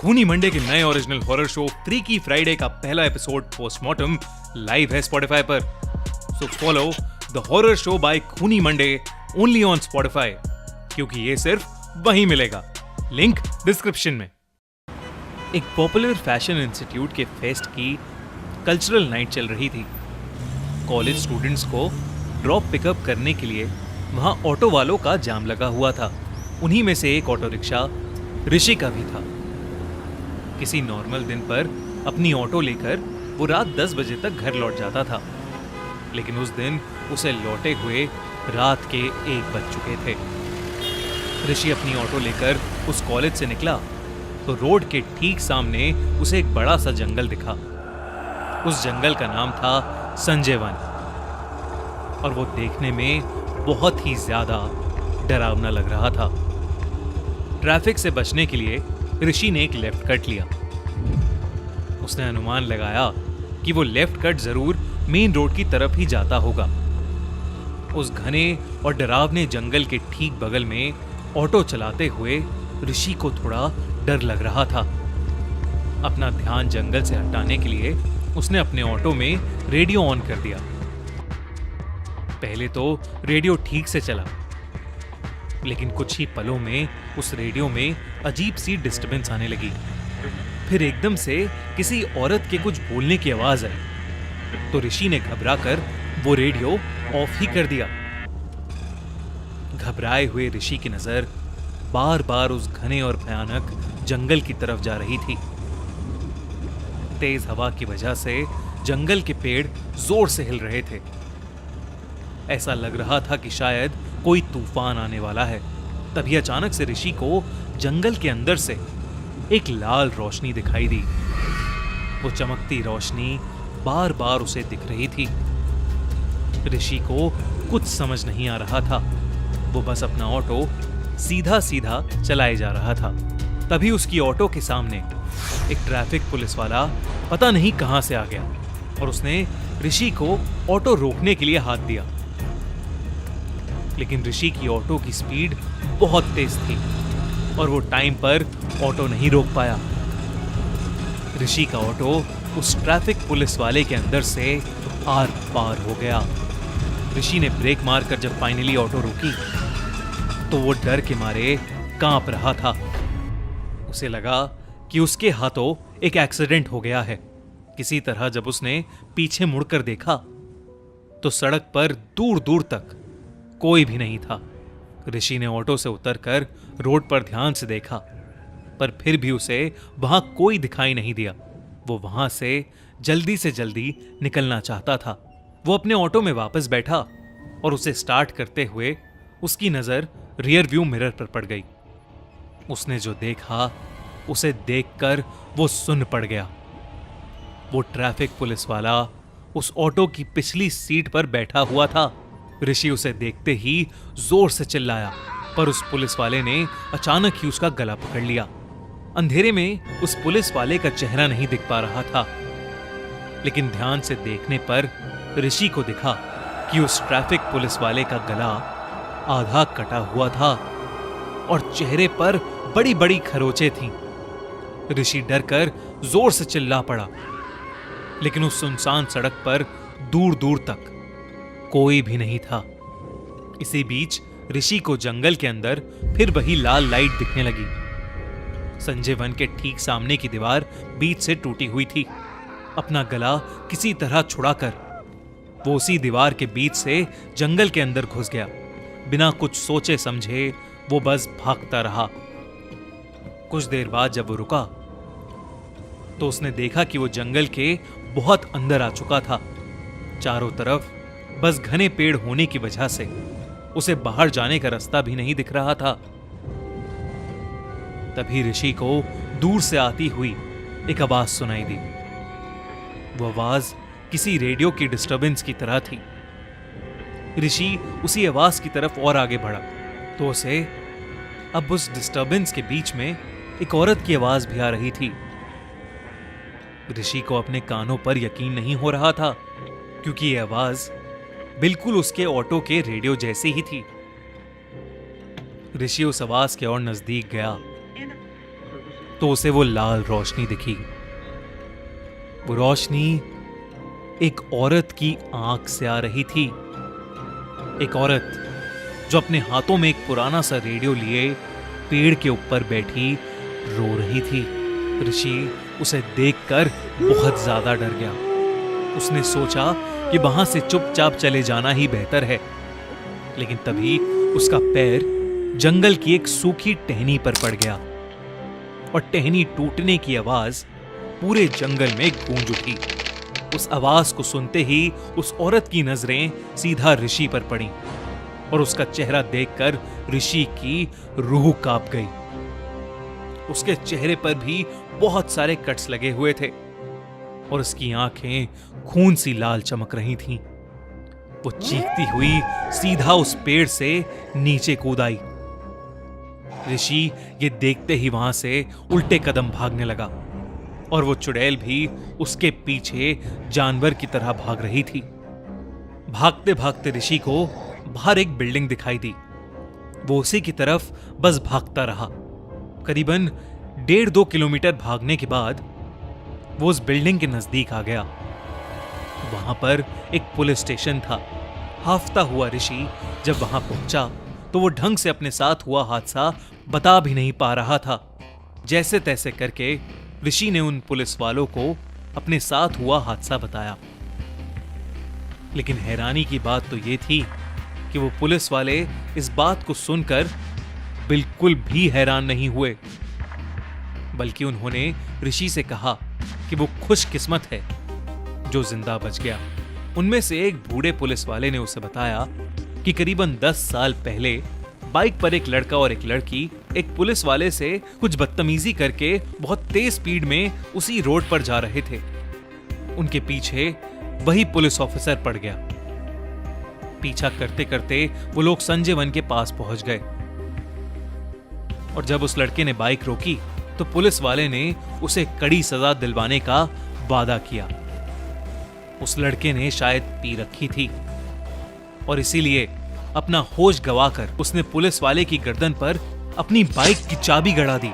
खूनी मंडे के नए original horror show freaky Friday का पहला एपिसोड पोस्टमार्टम लाइव है स्पॉटिफाई पर। So follow the horror show by Khooni Monday only on Spotify, क्योंकि ये सिर्फ वहीं मिलेगा। लिंक डिस्क्रिप्शन में। एक पॉपुलर फैशन इंस्टीट्यूट के फेस्ट की कल्चरल नाइट चल रही थी। कॉलेज स्टूडेंट्स को ड्रॉप पिकअप करने के लिए वहां ऑटो वालों का जाम लगा हुआ था। उन्हीं में से एक ऑटो रिक्शा ऋषि का भी था। किसी नॉर्मल दिन पर अपनी ऑटो लेकर वो रात 10 बजे तक घर लौट जाता था, लेकिन उस दिन उसे लौटे हुए रात के 1 बज चुके थे। ऋषि अपनी ऑटो लेकर उस कॉलेज से निकला तो रोड के ठीक सामने उसे एक बड़ा सा जंगल दिखा। उस जंगल का नाम था संजय वन और वो देखने में बहुत ही ज्यादा डरावना लग रहा था। ट्रैफिक से बचने के लिए ऋषि ने एक लेफ्ट कट लिया। उसने अनुमान लगाया कि वो लेफ्ट कट जरूर मेन रोड की तरफ ही जाता होगा। उस घने और डरावने जंगल के ठीक बगल में ऑटो चलाते हुए ऋषि को थोड़ा डर लग रहा था। अपना ध्यान जंगल से हटाने के लिए उसने अपने ऑटो में रेडियो ऑन कर दिया। पहले तो रेडियो ठीक से चला, लेकिन कुछ ही पलों में उस रेडियो में अजीब सी डिस्टरबेंस आने लगी। फिर एकदम से किसी औरत के कुछ बोलने की आवाज आई तो ऋषि ने घबराकर वो रेडियो ऑफ ही कर दिया। घबराए हुए ऋषि की नजर बार बार उस घने और भयानक जंगल की तरफ जा रही थी। तेज हवा की वजह से जंगल के पेड़ जोर से हिल रहे थे। ऐसा लग रहा था कि शायद कोई तूफान आने वाला है। तभी अचानक से ऋषि को जंगल के अंदर से एक लाल रोशनी दिखाई दी। वो चमकती रोशनी बार बार उसे दिख रही थी। ऋषि को कुछ समझ नहीं आ रहा था। वो बस अपना ऑटो सीधा सीधा चलाए जा रहा था। तभी उसकी ऑटो के सामने एक ट्रैफिक पुलिस वाला पता नहीं कहां से आ गया और उसने ऋषि को ऑटो रोकने के लिए हाथ दिया। लेकिन ऋषि की ऑटो की स्पीड बहुत तेज थी और वो टाइम पर ऑटो नहीं रोक पाया। ऋषि का ऑटो उस ट्रैफिक पुलिस वाले के अंदर से आर पार हो गया। ऋषि ने ब्रेक मारकर जब फाइनली ऑटो रुकी तो वो डर के मारे कांप रहा था। उसे लगा कि उसके हाथों एक एक्सीडेंट हो गया है। किसी तरह जब उसने पीछे मुड़कर देखा तो सड़क पर दूर दूर तक कोई भी नहीं था। ऋषि ने ऑटो से उतरकर रोड पर ध्यान से देखा, पर फिर भी उसे वहां कोई दिखाई नहीं दिया। वो वहां से जल्दी निकलना चाहता था। वो अपने ऑटो में वापस बैठा और उसे स्टार्ट करते हुए उसकी नजर रियर व्यू मिरर पर पड़ गई। उसने जो देखा उसे देखकर वो सुन्न पड़ गया। वो ट्रैफिक पुलिस वाला उस ऑटो की पिछली सीट पर बैठा हुआ था। ऋषि उसे देखते ही जोर से चिल्लाया, पर उस पुलिस वाले ने अचानक ही उसका गला पकड़ लिया। अंधेरे में उस पुलिस वाले का चेहरा नहीं दिख पा रहा था, लेकिन ध्यान से देखने पर ऋषि को दिखा कि उस ट्रैफिक पुलिस वाले का गला आधा कटा हुआ था और चेहरे पर बड़ी बड़ी खरोंचें थीं। ऋषि डरकर जोर से चिल्ला पड़ा, लेकिन उस सुनसान सड़क पर दूर दूर तक कोई भी नहीं था। इसी बीच ऋषि को जंगल के अंदर फिर वही लाल लाइट दिखने लगी। संजय वन के ठीक सामने की दीवार बीच से टूटी हुई थी। अपना गला किसी तरह छुड़ाकर वो उसी दीवार के बीच से जंगल के अंदर घुस गया। बिना कुछ सोचे समझे वो बस भागता रहा। कुछ देर बाद जब वो रुका तो उसने देखा कि वो जंगल के बहुत अंदर आ चुका था। चारों तरफ बस घने पेड़ होने की वजह से उसे बाहर जाने का रास्ता भी नहीं दिख रहा था। तभी ऋषि को दूर से आती हुई एक आवाज सुनाई दी। वो आवाज किसी रेडियो की डिस्टरबेंस की तरह थी। ऋषि उसी आवाज की तरफ और आगे बढ़ा तो उसे अब उस डिस्टरबेंस के बीच में एक औरत की आवाज भी आ रही थी। ऋषि को अपने कानों पर यकीन नहीं हो रहा था, क्योंकि यह आवाज बिल्कुल उसके ऑटो के रेडियो जैसी ही थी। ऋषि उस आवाज के और नजदीक गया तो उसे वो लाल रोशनी दिखी। वो रोशनी एक औरत की आंख से आ रही थी। एक औरत जो अपने हाथों में एक पुराना सा रेडियो लिए पेड़ के ऊपर बैठी रो रही थी। ऋषि उसे देखकर बहुत ज्यादा डर गया। उसने सोचा कि वहां से चुपचाप चले जाना ही बेहतर है, लेकिन तभी उसका पैर जंगल की एक सूखी टहनी पर पड़ गया और टहनी टूटने की आवाज पूरे जंगल में गूंज उठी। उस आवाज को सुनते ही उस औरत की नजरें सीधा ऋषि पर पड़ी और उसका चेहरा देखकर ऋषि की रूह कांप गई। उसके चेहरे पर भी बहुत सारे कट्स लगे हुए थे और उसकी आंखें खून सी लाल चमक रही थीं। वो चीखती हुई सीधा उस पेड़ से नीचे कूद आई। ऋषि ये देखते ही वहां से उल्टे कदम भागने लगा और वो चुड़ैल भी उसके पीछे जानवर की तरह भाग रही थी। भागते भागते ऋषि को बाहर एक बिल्डिंग दिखाई दी। वो उसी की तरफ बस भागता रहा। करीबन 1.5-2 किलोमीटर भागने के बाद वो उस बिल्डिंग के नजदीक आ गया। वहां पर एक पुलिस स्टेशन था। हाफता हुआ ऋषि जब वहां पहुंचा तो वो ढंग से अपने साथ हुआ हादसा बता भी नहीं पा रहा था। जैसे तैसे करके ऋषि ने उन पुलिस वालों को अपने साथ हुआ हादसा बताया। लेकिन हैरानी की बात तो ये थी कि वो पुलिस वाले इस बात को सुनकर बिल्कुल भी हैरान नहीं हुए, बल्कि उन्होंने ऋषि से कहा कि वो खुशकिस्मत है जो जिंदा बच गया। उनमें से एक बूढ़े पुलिस वाले ने उसे बताया कि करीबन 10 साल पहले बाइक पर एक लड़का और एक लड़की एक पुलिस वाले से कुछ बदतमीजी करके बहुत तेज स्पीड में उसी रोड पर जा रहे थे। उनके पीछे वही पुलिस ऑफिसर पड़ गया। पीछा करते करते वो लोग संजय वन के पास पहुंच गए और जब उस लड़के ने बाइक रोकी तो पुलिस वाले ने उसे कड़ी सजा दिलवाने का वादा किया। उस लड़के ने शायद पी रखी थी और इसीलिए अपना होश गवाकर उसने पुलिस वाले की गर्दन पर अपनी बाइक की चाबी गड़ा दी।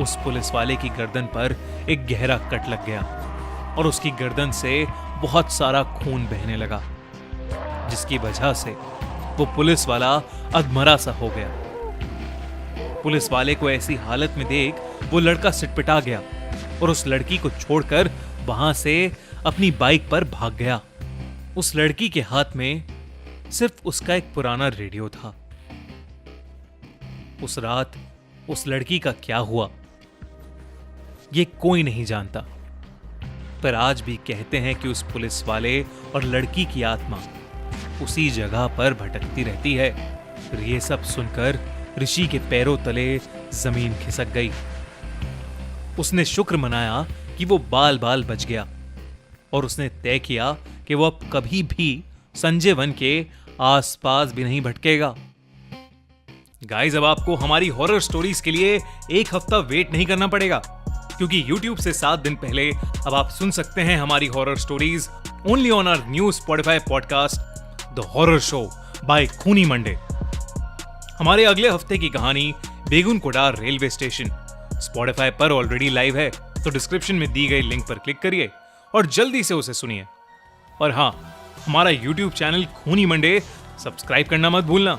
उस पुलिस वाले की गर्दन पर एक गहरा कट लग गया और उसकी गर्दन से बहुत सारा खून बहने लगा, जिसकी वजह से वो पुलिस वाला अधमरा सा हो गया। पुलिस वाले को ऐसी हालत में देख वो लड़का सिटपिटा गया और उस लड़की को छोड़कर वहां से अपनी बाइक पर भाग गया। उस लड़की के हाथ में सिर्फ उसका एक पुराना रेडियो था। उस रात उस लड़की का क्या हुआ ये कोई नहीं जानता, पर आज भी कहते हैं कि उस पुलिस वाले और लड़की की आत्मा उसी जगह पर भटकती रहती है। ये सब सुनकर ऋषि के पैरों तले जमीन खिसक गई। उसने शुक्र मनाया कि वो बाल बाल बच गया और उसने तय किया कि वो अब कभी भी संजय वन के आसपास भी नहीं भटकेगा। गाइस, अब आपको हमारी हॉरर स्टोरीज के लिए एक हफ्ता वेट नहीं करना पड़ेगा, क्योंकि YouTube से 7 दिन पहले अब आप सुन सकते हैं हमारी horror stories only on our new Spotify podcast the horror show by Khooni Monday. हमारे अगले हफ्ते की कहानी Begun Kodar railway station Spotify पर ऑलरेडी लाइव है, तो डिस्क्रिप्शन में दी गई लिंक पर क्लिक करिए और जल्दी से उसे सुनिए। और हाँ, हमारा YouTube चैनल खूनी मंडे सब्सक्राइब करना मत भूलना।